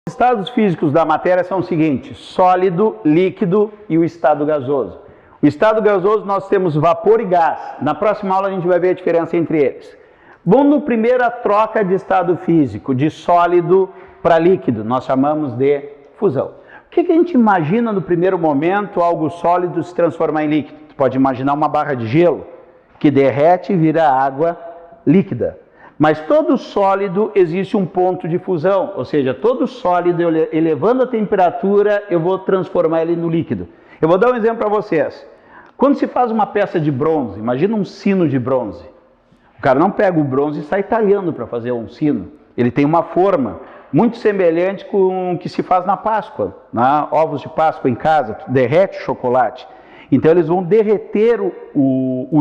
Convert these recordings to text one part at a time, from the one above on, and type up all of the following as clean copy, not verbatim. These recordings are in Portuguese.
Os estados físicos da matéria são os seguintes: sólido, líquido e o estado gasoso. O estado gasoso nós temos vapor e gás. Na próxima aula a gente vai ver a diferença entre eles. Vamos no primeiro a troca de estado físico, de sólido para líquido, nós chamamos de fusão. O que a gente imagina no primeiro momento algo sólido se transformar em líquido? Você pode imaginar uma barra de gelo que derrete e vira água líquida. Mas todo sólido existe um ponto de fusão, ou seja, todo sólido, elevando a temperatura, eu vou transformar ele no líquido. Eu vou dar um exemplo para vocês. Quando se faz uma peça de bronze, imagina um sino de bronze. O cara não pega o bronze e sai talhando para fazer um sino. Ele tem uma forma muito semelhante com o que se faz na Páscoa, né? Ovos de Páscoa em casa, derrete o chocolate. Então eles vão derreter o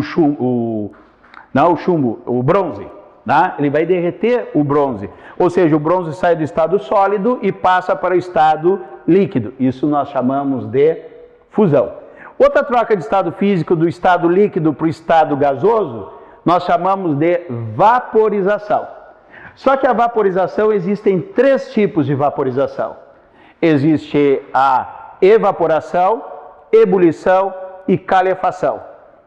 bronze. Né? Ele vai derreter o bronze. Ou seja, o bronze sai do estado sólido e passa para o estado líquido. Isso nós chamamos de fusão. Outra troca de estado físico do estado líquido para o estado gasoso, nós chamamos de vaporização. Só que a vaporização, existem três tipos de vaporização. Existe a evaporação, ebulição e calefação.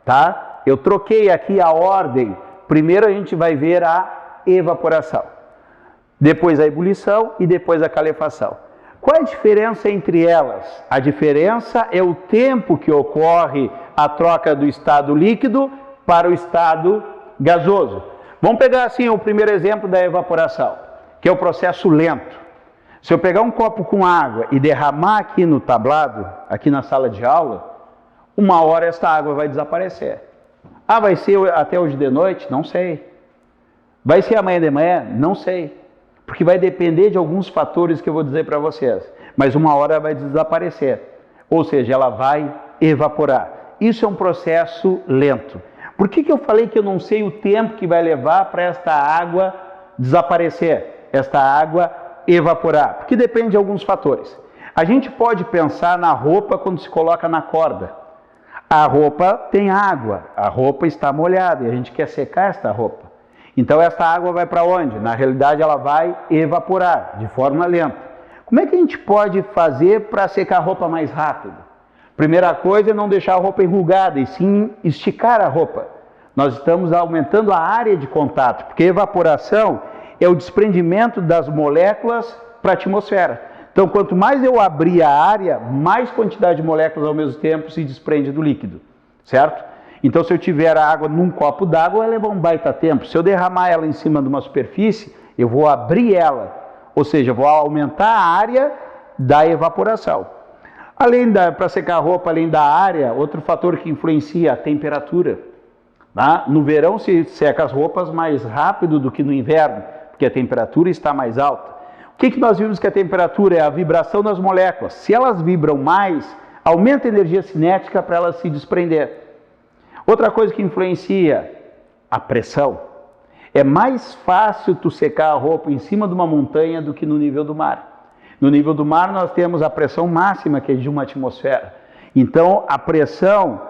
Tá? Eu troquei aqui a ordem. Primeiro a gente vai ver a evaporação, depois a ebulição e depois a calefação. Qual é a diferença entre elas? A diferença é o tempo que ocorre a troca do estado líquido para o estado gasoso. Vamos pegar assim o primeiro exemplo da evaporação, que é o processo lento. Se eu pegar um copo com água e derramar aqui no tablado, aqui na sala de aula, uma hora esta água vai desaparecer. Ah, vai ser até hoje de noite? Não sei. Vai ser amanhã de manhã? Não sei. Porque vai depender de alguns fatores que eu vou dizer para vocês. Mas uma hora vai desaparecer. Ou seja, ela vai evaporar. Isso é um processo lento. Por que eu falei que eu não sei o tempo que vai levar para esta água desaparecer? Esta água evaporar? Porque depende de alguns fatores. A gente pode pensar na roupa quando se coloca na corda. A roupa tem água, a roupa está molhada e a gente quer secar esta roupa. Então essa água vai para onde? Na realidade ela vai evaporar de forma lenta. Como é que a gente pode fazer para secar a roupa mais rápido? Primeira coisa é não deixar a roupa enrugada e sim esticar a roupa. Nós estamos aumentando a área de contato, porque evaporação é o desprendimento das moléculas para a atmosfera. Então, quanto mais eu abrir a área, mais quantidade de moléculas ao mesmo tempo se desprende do líquido, certo? Então, se eu tiver a água num copo d'água, vai levar um baita tempo. Se eu derramar ela em cima de uma superfície, eu vou abrir ela, ou seja, eu vou aumentar a área da evaporação. Para secar a roupa, além da área, outro fator que influencia a temperatura. Tá? No verão se seca as roupas mais rápido do que no inverno, porque a temperatura está mais alta. O que nós vimos que a temperatura é a vibração das moléculas. Se elas vibram mais, aumenta a energia cinética para elas se desprender. Outra coisa que influencia, a pressão. É mais fácil tu secar a roupa em cima de uma montanha do que no nível do mar. No nível do mar nós temos a pressão máxima, que é de uma atmosfera. Então a pressão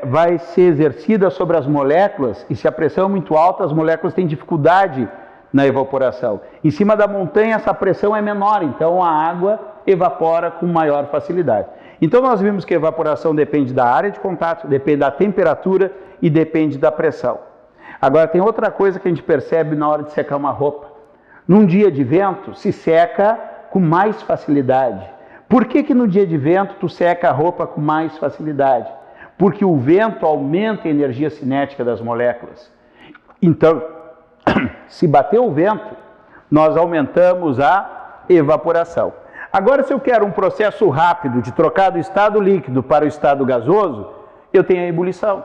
vai ser exercida sobre as moléculas, e se a pressão é muito alta, as moléculas têm dificuldade na evaporação. Em cima da montanha essa pressão é menor, então a água evapora com maior facilidade. Então nós vimos que a evaporação depende da área de contato, depende da temperatura e depende da pressão. Agora tem outra coisa que a gente percebe na hora de secar uma roupa. Num dia de vento se seca com mais facilidade. Por que no dia de vento tu seca a roupa com mais facilidade? Porque o vento aumenta a energia cinética das moléculas. Então, se bater o vento, nós aumentamos a evaporação. Agora, se eu quero um processo rápido de trocar do estado líquido para o estado gasoso, eu tenho a ebulição,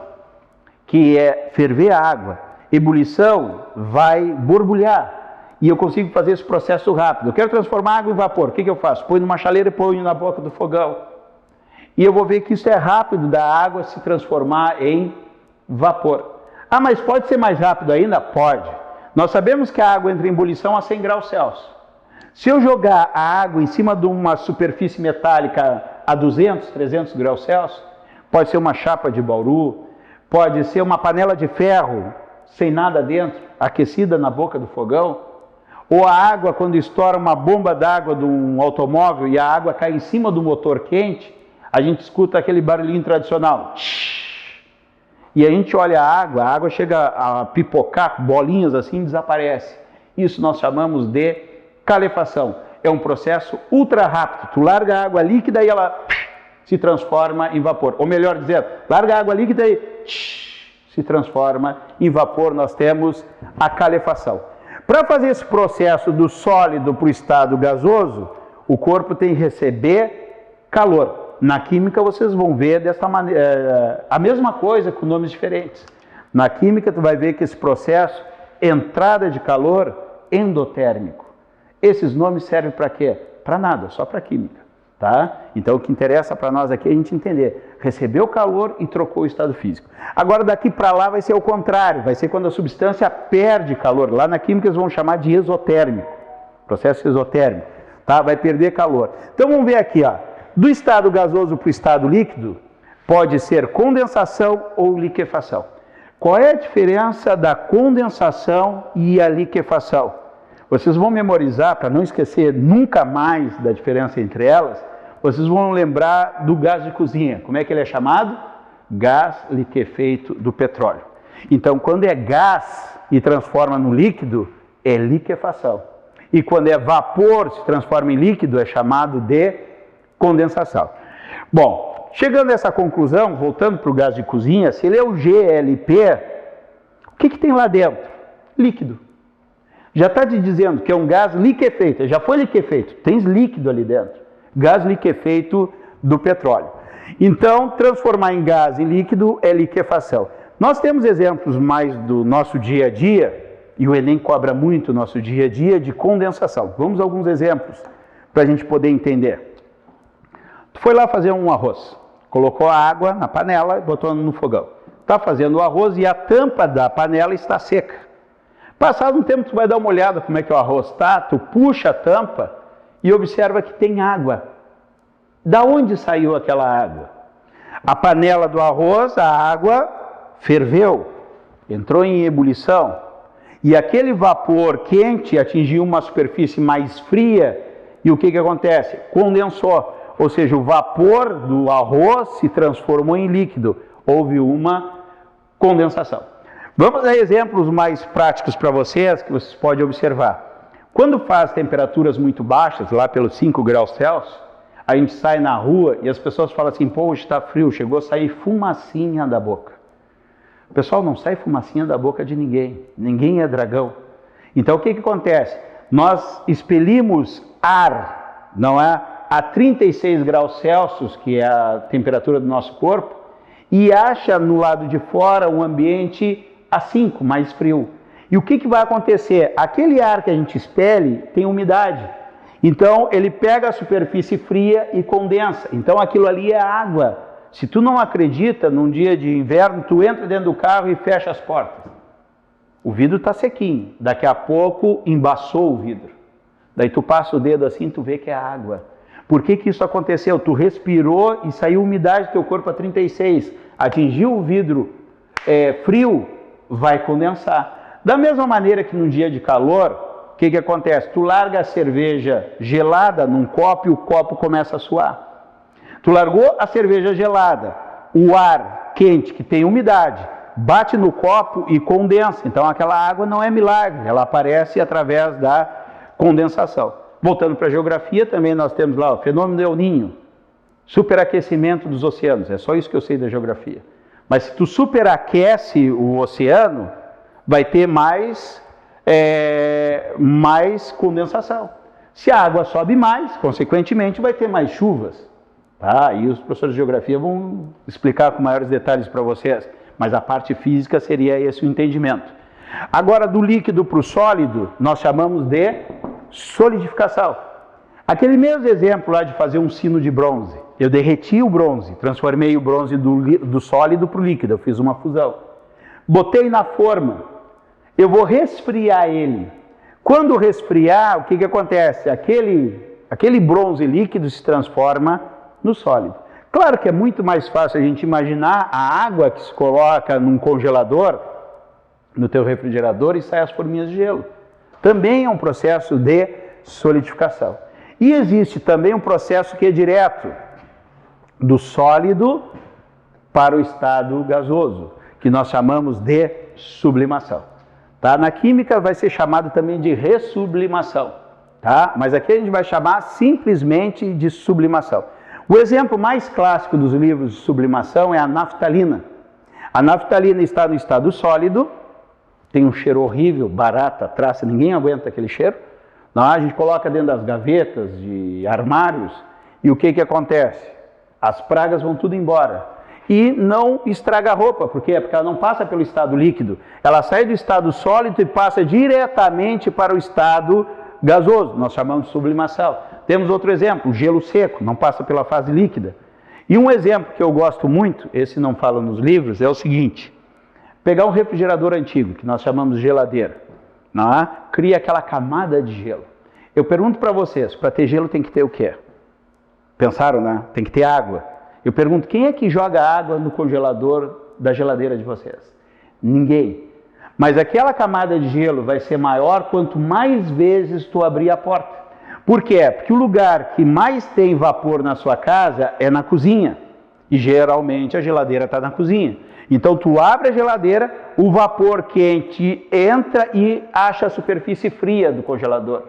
que é ferver a água. Ebulição vai borbulhar e eu consigo fazer esse processo rápido. Eu quero transformar água em vapor. O que eu faço? Ponho numa chaleira e ponho na boca do fogão. E eu vou ver que isso é rápido da água se transformar em vapor. Ah, mas pode ser mais rápido ainda? Pode. Nós sabemos que a água entra em ebulição a 100 graus Celsius. Se eu jogar a água em cima de uma superfície metálica a 200, 300 graus Celsius, pode ser uma chapa de bauru, pode ser uma panela de ferro sem nada dentro, aquecida na boca do fogão, Ou a água, quando estoura uma bomba d'água de um automóvel e a água cai em cima do motor quente, a gente escuta aquele barulhinho tradicional. E a gente olha a água chega a pipocar, bolinhas assim, e desaparece. Isso nós chamamos de calefação. É um processo ultra rápido. Tu larga a água líquida e ela se transforma em vapor. Ou melhor dizendo, larga a água líquida e se transforma em vapor. Nós temos a calefação. Para fazer esse processo do sólido para o estado gasoso, o corpo tem que receber calor. Na química vocês vão ver dessa maneira, a mesma coisa com nomes diferentes. Na química tu vai ver que esse processo, entrada de calor endotérmico. Esses nomes servem para quê? Para nada, só para química. Tá? Então o que interessa para nós aqui é a gente entender, recebeu calor e trocou o estado físico. Agora daqui para lá vai ser o contrário, vai ser quando a substância perde calor. Lá na química eles vão chamar de exotérmico, processo exotérmico, tá? Vai perder calor. Então vamos ver aqui, ó, do estado gasoso para o estado líquido, pode ser condensação ou liquefação. Qual é a diferença da condensação e a liquefação? Vocês vão memorizar, para não esquecer nunca mais da diferença entre elas, vocês vão lembrar do gás de cozinha. Como é que ele é chamado? Gás liquefeito do petróleo. Então, quando é gás e transforma no líquido, é liquefação. E quando é vapor, se transforma em líquido, é chamado de condensação. Bom, chegando a essa conclusão, voltando para o gás de cozinha, se ele é o GLP, o que tem lá dentro? Líquido. Já está te dizendo que é um gás liquefeito, já foi liquefeito, tens líquido ali dentro. Gás liquefeito do petróleo. Então, transformar em gás em líquido é liquefação. Nós temos exemplos mais do nosso dia a dia, e o Enem cobra muito o nosso dia a dia, de condensação. Vamos a alguns exemplos para a gente poder entender. Tu foi lá fazer um arroz, colocou a água na panela e botou no fogão. Está fazendo o arroz e a tampa da panela está seca. Passado um tempo, tu vai dar uma olhada como é que o arroz está, tu puxa a tampa e observa que tem água. Da onde saiu aquela água? A panela do arroz, a água ferveu, entrou em ebulição. E aquele vapor quente atingiu uma superfície mais fria e o que acontece? Condensou. Ou seja, o vapor do arroz se transformou em líquido. Houve uma condensação. Vamos a exemplos mais práticos para vocês, que vocês podem observar. Quando faz temperaturas muito baixas, lá pelos 5 graus Celsius, a gente sai na rua e as pessoas falam assim, pô, hoje está frio, chegou a sair fumacinha da boca. Pessoal, não sai fumacinha da boca de ninguém, ninguém é dragão. Então o que acontece? Nós expelimos ar, não é? A 36 graus Celsius, que é a temperatura do nosso corpo, e acha no lado de fora um ambiente a 5, mais frio. E o que vai acontecer? Aquele ar que a gente expele tem umidade. Então ele pega a superfície fria e condensa. Então aquilo ali é água. Se tu não acredita, num dia de inverno, tu entra dentro do carro e fecha as portas. O vidro está sequinho. Daqui a pouco embaçou o vidro. Daí tu passa o dedo assim, tu vê que é água. Por que isso aconteceu? Tu respirou e saiu umidade do teu corpo a 36. Atingiu o vidro frio, vai condensar. Da mesma maneira que num dia de calor, o que acontece? Tu larga a cerveja gelada num copo e o copo começa a suar. Tu largou a cerveja gelada, o ar quente, que tem umidade, bate no copo e condensa. Então aquela água não é milagre, ela aparece através da condensação. Voltando para a geografia, também nós temos lá o fenômeno El Niño, superaquecimento dos oceanos. É só isso que eu sei da geografia. Mas se tu superaquece o oceano, vai ter mais condensação. Se a água sobe mais, consequentemente vai ter mais chuvas. Tá? E os professores de geografia vão explicar com maiores detalhes para vocês. Mas a parte física seria esse o entendimento. Agora, do líquido para o sólido, nós chamamos de solidificação. Aquele mesmo exemplo lá de fazer um sino de bronze. Eu derreti o bronze, transformei o bronze do sólido para o líquido, eu fiz uma fusão. Botei na forma, eu vou resfriar ele. Quando resfriar, o que acontece? Aquele bronze líquido se transforma no sólido. Claro que é muito mais fácil a gente imaginar a água que se coloca num congelador, no teu refrigerador, e sai as forminhas de gelo. Também é um processo de solidificação. E existe também um processo que é direto, do sólido para o estado gasoso, que nós chamamos de sublimação. Tá? Na química vai ser chamado também de ressublimação, tá? Mas aqui a gente vai chamar simplesmente de sublimação. O exemplo mais clássico dos livros de sublimação é a naftalina. A naftalina está no estado sólido, tem um cheiro horrível, barata, traça, ninguém aguenta aquele cheiro. Não, a gente coloca dentro das gavetas de armários e o que acontece? As pragas vão tudo embora. E não estraga a roupa, por quê? Porque ela não passa pelo estado líquido, ela sai do estado sólido e passa diretamente para o estado gasoso, nós chamamos de sublimação. Temos outro exemplo, o gelo seco, não passa pela fase líquida. E um exemplo que eu gosto muito, esse não fala nos livros, é o seguinte: pegar um refrigerador antigo, que nós chamamos de geladeira, não é? Cria aquela camada de gelo. Eu pergunto para vocês, para ter gelo tem que ter o quê? Pensaram, né? Tem que ter água. Eu pergunto, quem é que joga água no congelador da geladeira de vocês? Ninguém. Mas aquela camada de gelo vai ser maior quanto mais vezes tu abrir a porta. Por quê? Porque o lugar que mais tem vapor na sua casa é na cozinha. E geralmente a geladeira está na cozinha. Então tu abre a geladeira, o vapor quente entra e acha a superfície fria do congelador.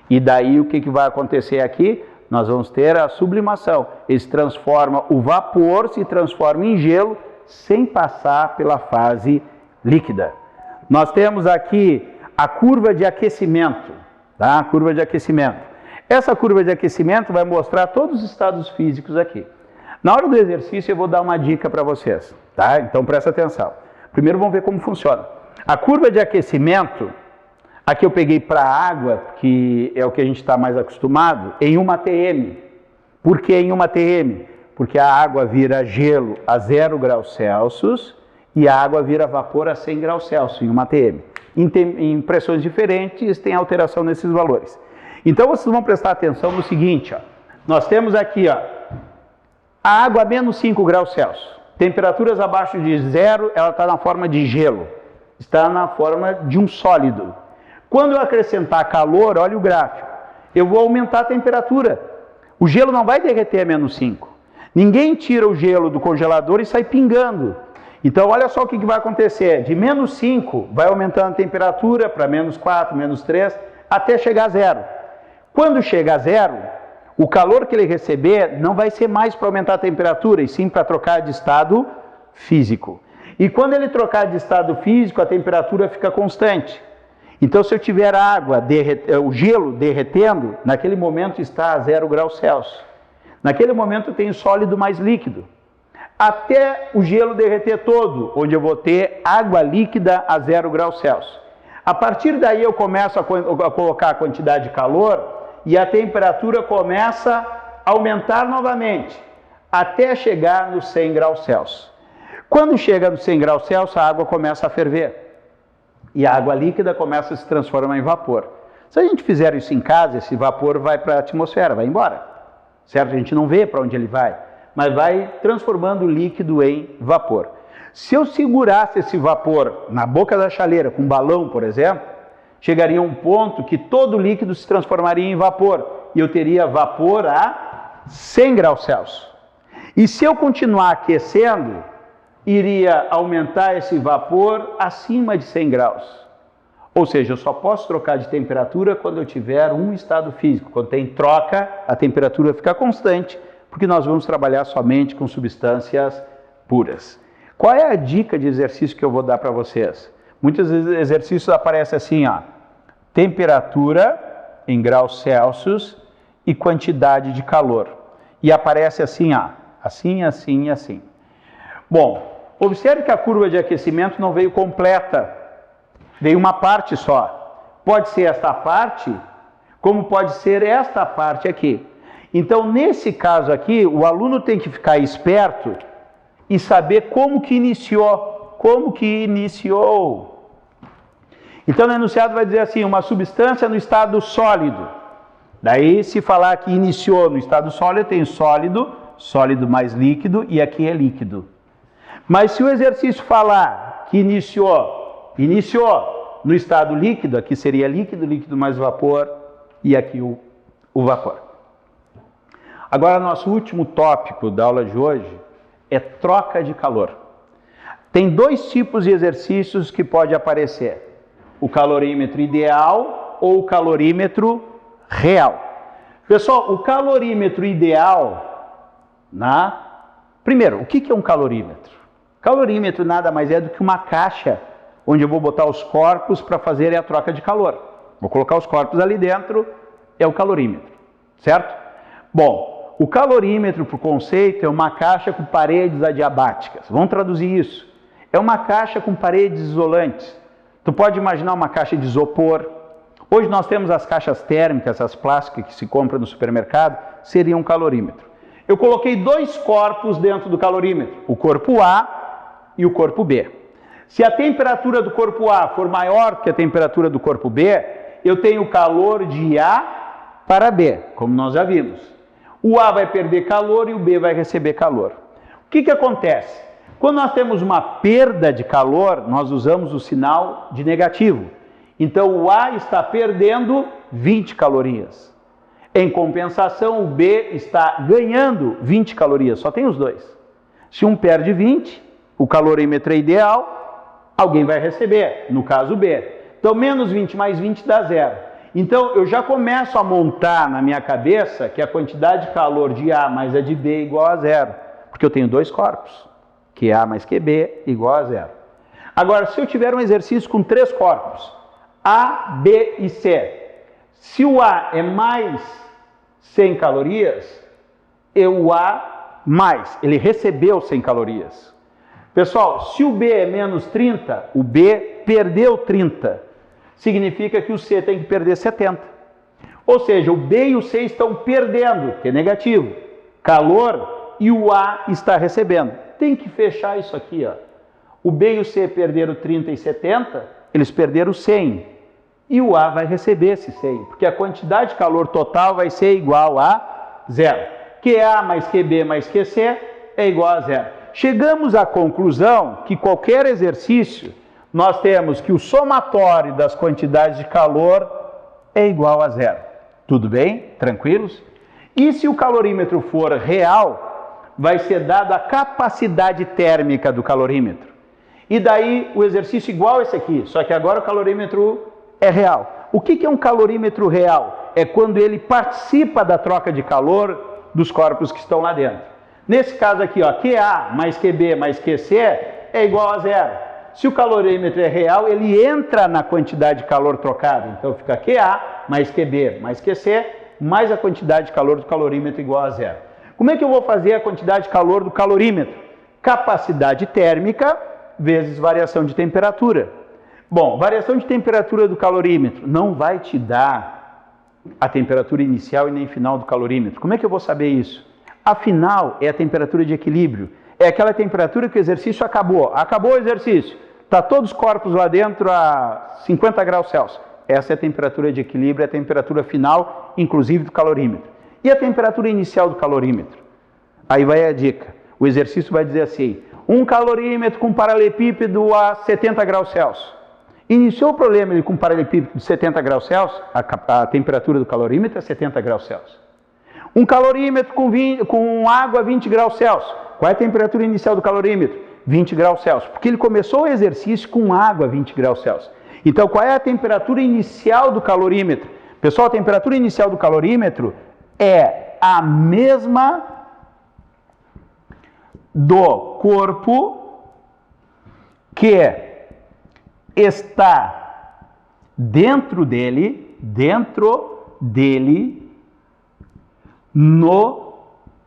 E daí o que vai acontecer aqui? Nós vamos ter a sublimação. Ele se transforma, o vapor se transforma em gelo sem passar pela fase líquida. Nós temos aqui a curva de aquecimento, tá? A curva de aquecimento. Essa curva de aquecimento vai mostrar todos os estados físicos aqui. Na hora do exercício eu vou dar uma dica para vocês, tá? Então presta atenção. Primeiro vamos ver como funciona. A curva de aquecimento, aqui eu peguei para a água, que é o que a gente está mais acostumado, em 1 atm. Por que em 1 atm? Porque a água vira gelo a 0 graus Celsius e a água vira vapor a 100 graus Celsius em 1 atm. Em pressões diferentes tem alteração nesses valores. Então vocês vão prestar atenção no seguinte, ó. Nós temos aqui, ó, a água a menos 5 graus Celsius. Temperaturas abaixo de 0, ela está na forma de gelo. Está na forma de um sólido. Quando eu acrescentar calor, olha o gráfico, eu vou aumentar a temperatura. O gelo não vai derreter a menos 5. Ninguém tira o gelo do congelador e sai pingando. Então olha só o que vai acontecer. De menos 5 vai aumentando a temperatura para menos 4, menos 3, até chegar a 0. Quando chega a 0, o calor que ele receber não vai ser mais para aumentar a temperatura, e sim para trocar de estado físico. E quando ele trocar de estado físico, a temperatura fica constante. Então, se eu tiver água, o gelo derretendo, naquele momento está a 0 graus Celsius. Naquele momento eu tenho sólido mais líquido. Até o gelo derreter todo, onde eu vou ter água líquida a 0 graus Celsius. A partir daí eu começo a colocar a quantidade de calor e a temperatura começa a aumentar novamente, até chegar nos 100 graus Celsius. Quando chega nos 100 graus Celsius, a água começa a ferver. E a água líquida começa a se transformar em vapor. Se a gente fizer isso em casa, esse vapor vai para a atmosfera, vai embora. Certo? A gente não vê para onde ele vai, mas vai transformando o líquido em vapor. Se eu segurasse esse vapor na boca da chaleira, com um balão, por exemplo, chegaria a um ponto que todo o líquido se transformaria em vapor. E eu teria vapor a 100 graus Celsius. E se eu continuar aquecendo, iria aumentar esse vapor acima de 100 graus. Ou seja, eu só posso trocar de temperatura quando eu tiver um estado físico. Quando tem troca, a temperatura fica constante, porque nós vamos trabalhar somente com substâncias puras. Qual é a dica de exercício que eu vou dar para vocês? Muitos exercícios aparecem assim, ó, temperatura em graus Celsius e quantidade de calor. E aparece assim, ó, assim, assim e assim. Bom, observe que a curva de aquecimento não veio completa, veio uma parte só. Pode ser esta parte, como pode ser esta parte aqui. Então, nesse caso aqui, o aluno tem que ficar esperto e saber como que iniciou. Como que iniciou. Então, no enunciado vai dizer assim, uma substância no estado sólido. Daí, se falar que iniciou no estado sólido, tem sólido, sólido mais líquido, e aqui é líquido. Mas se o exercício falar que iniciou no estado líquido, aqui seria líquido, líquido mais vapor, e aqui o vapor. Agora, nosso último tópico da aula de hoje é troca de calor. Tem dois tipos de exercícios que pode aparecer: o calorímetro ideal ou o calorímetro real. Pessoal, o calorímetro ideal, primeiro, o que é um calorímetro? Calorímetro nada mais é do que uma caixa onde eu vou botar os corpos para fazer a troca de calor. Vou colocar os corpos ali dentro, é o calorímetro, certo? Bom, o calorímetro, por conceito, é uma caixa com paredes adiabáticas. Vamos traduzir isso. É uma caixa com paredes isolantes. Tu pode imaginar uma caixa de isopor. Hoje nós temos as caixas térmicas, as plásticas que se compram no supermercado, seria um calorímetro. Eu coloquei dois corpos dentro do calorímetro, o corpo A e o corpo B. Se a temperatura do corpo A for maior que a temperatura do corpo B, eu tenho calor de A para B, como nós já vimos. O A vai perder calor e o B vai receber calor. O que acontece? Quando nós temos uma perda de calor, nós usamos o sinal de negativo. Então o A está perdendo 20 calorias. Em compensação, o B está ganhando 20 calorias, só tem os dois. Se um perde 20, o calorímetro é ideal, alguém vai receber, no caso o B. Então menos 20 mais 20 dá zero. Então eu já começo a montar na minha cabeça que a quantidade de calor de A mais a de B é igual a zero, porque eu tenho dois corpos, que A mais QB igual a zero. Agora, se eu tiver um exercício com três corpos, A, B e C, se o A é mais 100 calorias, o A mais, ele recebeu 100 calorias. Pessoal, se o B é menos 30, o B perdeu 30. Significa que o C tem que perder 70. Ou seja, o B e o C estão perdendo, que é negativo, calor, e o A está recebendo. Tem que fechar isso aqui, ó. O B e o C perderam 30 e 70, eles perderam 100. E o A vai receber esse 100, porque a quantidade de calor total vai ser igual a zero. QA mais QB mais QC é igual a zero. Chegamos à conclusão que qualquer exercício, nós temos que o somatório das quantidades de calor é igual a zero. Tudo bem? Tranquilos? E se o calorímetro for real, vai ser dada a capacidade térmica do calorímetro. E daí o exercício igual a esse aqui, só que agora o calorímetro é real. O que é um calorímetro real? É quando ele participa da troca de calor dos corpos que estão lá dentro. Nesse caso aqui, ó, QA mais QB mais QC é igual a zero. Se o calorímetro é real, ele entra na quantidade de calor trocada. Então fica QA mais QB mais QC mais a quantidade de calor do calorímetro igual a zero. Como é que eu vou fazer a quantidade de calor do calorímetro? Capacidade térmica vezes variação de temperatura. Bom, variação de temperatura do calorímetro não vai te dar a temperatura inicial e nem final do calorímetro. Como é que eu vou saber isso? A final é a temperatura de equilíbrio. É aquela temperatura que o exercício acabou. Acabou o exercício. Está todos os corpos lá dentro a 50 graus Celsius. Essa é a temperatura de equilíbrio, é a temperatura final, inclusive do calorímetro. E a temperatura inicial do calorímetro? Aí vai a dica. O exercício vai dizer assim: um calorímetro com paralelepípedo a 70 graus Celsius. Iniciou o problema ele com paralelepípedo de 70 graus Celsius, a temperatura do calorímetro é 70 graus Celsius. Um calorímetro com água a 20 graus Celsius. Qual é a temperatura inicial do calorímetro? 20 graus Celsius. Porque ele começou o exercício com água a 20 graus Celsius. Então, qual é a temperatura inicial do calorímetro? Pessoal, a temperatura inicial do calorímetro é a mesma do corpo que está dentro dele no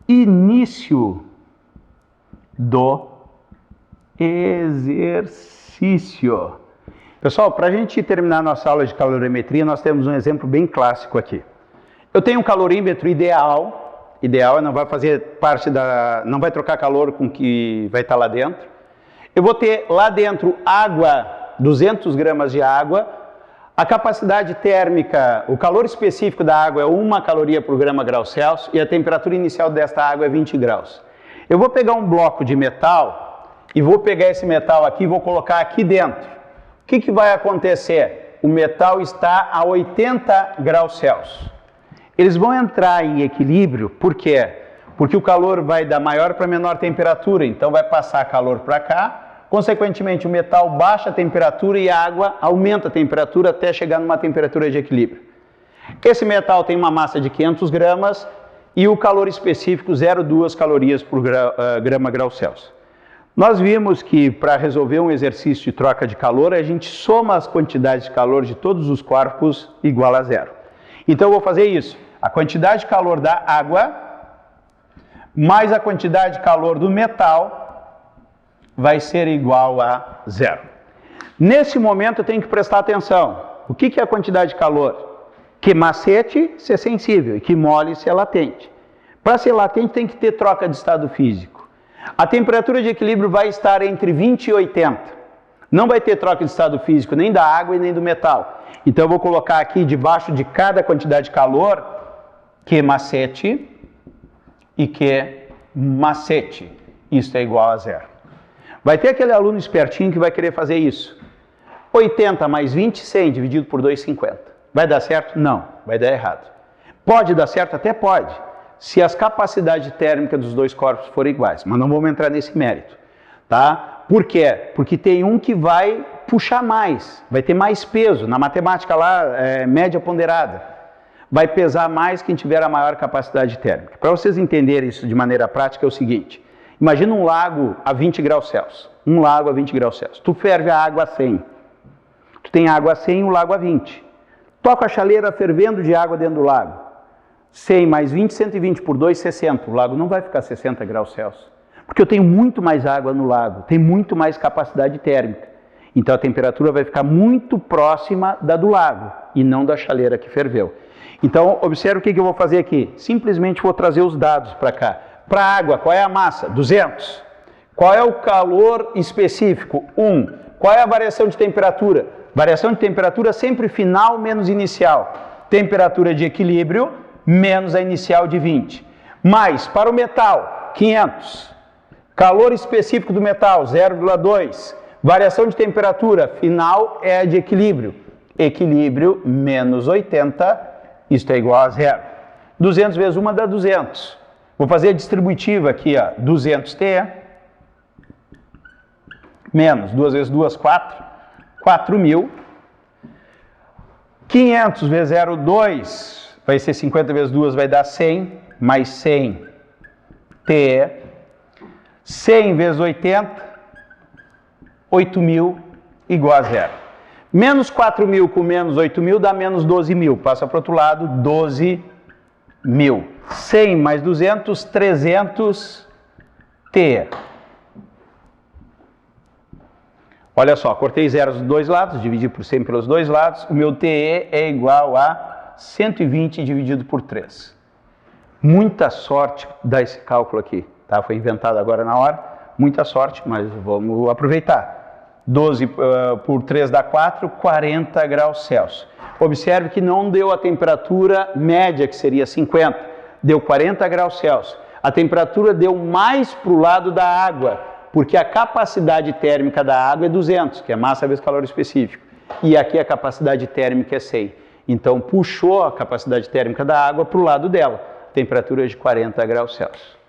início do exercício. Pessoal, para a gente terminar nossa aula de calorimetria, nós temos um exemplo bem clássico aqui. Eu tenho um calorímetro ideal não vai fazer parte não vai trocar calor com o que vai estar lá dentro. Eu vou ter lá dentro água, 200 gramas de água. A capacidade térmica, o calor específico da água é 1 caloria por grama grau Celsius e a temperatura inicial desta água é 20 graus. Eu vou pegar um bloco de metal e vou pegar esse metal aqui e vou colocar aqui dentro. O que vai acontecer? O metal está a 80 graus Celsius. Eles vão entrar em equilíbrio, por quê? Porque o calor vai da maior para menor temperatura, então vai passar calor para cá, consequentemente o metal baixa a temperatura e a água aumenta a temperatura até chegar numa temperatura de equilíbrio. Esse metal tem uma massa de 500 gramas e o calor específico 0,2 calorias por grama grau Celsius. Nós vimos que para resolver um exercício de troca de calor, a gente soma as quantidades de calor de todos os corpos igual a zero. Então eu vou fazer isso. A quantidade de calor da água mais a quantidade de calor do metal vai ser igual a zero. Nesse momento eu tenho que prestar atenção. O que é a quantidade de calor? Que macete se é sensível e que mole se é latente. Para ser latente tem que ter troca de estado físico. A temperatura de equilíbrio vai estar entre 20 e 80. Não vai ter troca de estado físico nem da água e nem do metal. Então eu vou colocar aqui debaixo de cada quantidade de calor que macete e que macete. Isso é igual a zero. Vai ter aquele aluno espertinho que vai querer fazer isso. 80 mais 20, 100 dividido por 2,50. Vai dar certo? Não, vai dar errado. Pode dar certo? Até pode, se as capacidades térmicas dos dois corpos forem iguais, mas não vamos entrar nesse mérito, tá? Por quê? Porque tem um que vai puxar mais, vai ter mais peso, na matemática lá, média ponderada, vai pesar mais quem tiver a maior capacidade térmica. Para vocês entenderem isso de maneira prática é o seguinte, imagina um lago a 20 graus Celsius, um lago a 20 graus Celsius, tu ferve a água a 100, tu tem água a 100 e o lago a 20, toca a chaleira fervendo de água dentro do lago, 100 mais 20, 120 por 2, 60. O lago não vai ficar 60 graus Celsius. Porque eu tenho muito mais água no lago, tem muito mais capacidade térmica. Então a temperatura vai ficar muito próxima da do lago e não da chaleira que ferveu. Então observe o que eu vou fazer aqui. Simplesmente vou trazer os dados para cá. Para a água, qual é a massa? 200. Qual é o calor específico? 1. Qual é a variação de temperatura? Variação de temperatura sempre final menos inicial. Temperatura de equilíbrio menos a inicial de 20. Mais, para o metal, 500. Calor específico do metal, 0,2. Variação de temperatura, final é a de equilíbrio. Equilíbrio menos 80, isto é igual a zero. 200 vezes 1 dá 200. Vou fazer a distributiva aqui, ó, 200T. Menos, 2 vezes 2, 4. 4.000. 500 vezes 0,2. Vai ser 50 vezes 2, vai dar 100, mais 100 T, 100 vezes 80, 8.000 igual a zero. Menos 4.000 com menos 8.000 dá menos 12.000, passa para o outro lado, 12.000. 100 mais 200, 300 T. Olha só, cortei zeros dos dois lados, dividi por 100 pelos dois lados, o meu TE é igual a 120 dividido por 3. Muita sorte dar esse cálculo aqui, tá? Foi inventado agora na hora, muita sorte, mas vamos aproveitar. 12 por 3 dá 4, 40 graus Celsius. Observe que não deu a temperatura média, que seria 50, deu 40 graus Celsius. A temperatura deu mais para o lado da água, porque a capacidade térmica da água é 200, que é massa vezes calor específico. E aqui a capacidade térmica é 100. Então puxou a capacidade térmica da água para o lado dela. Temperatura de 40 graus Celsius.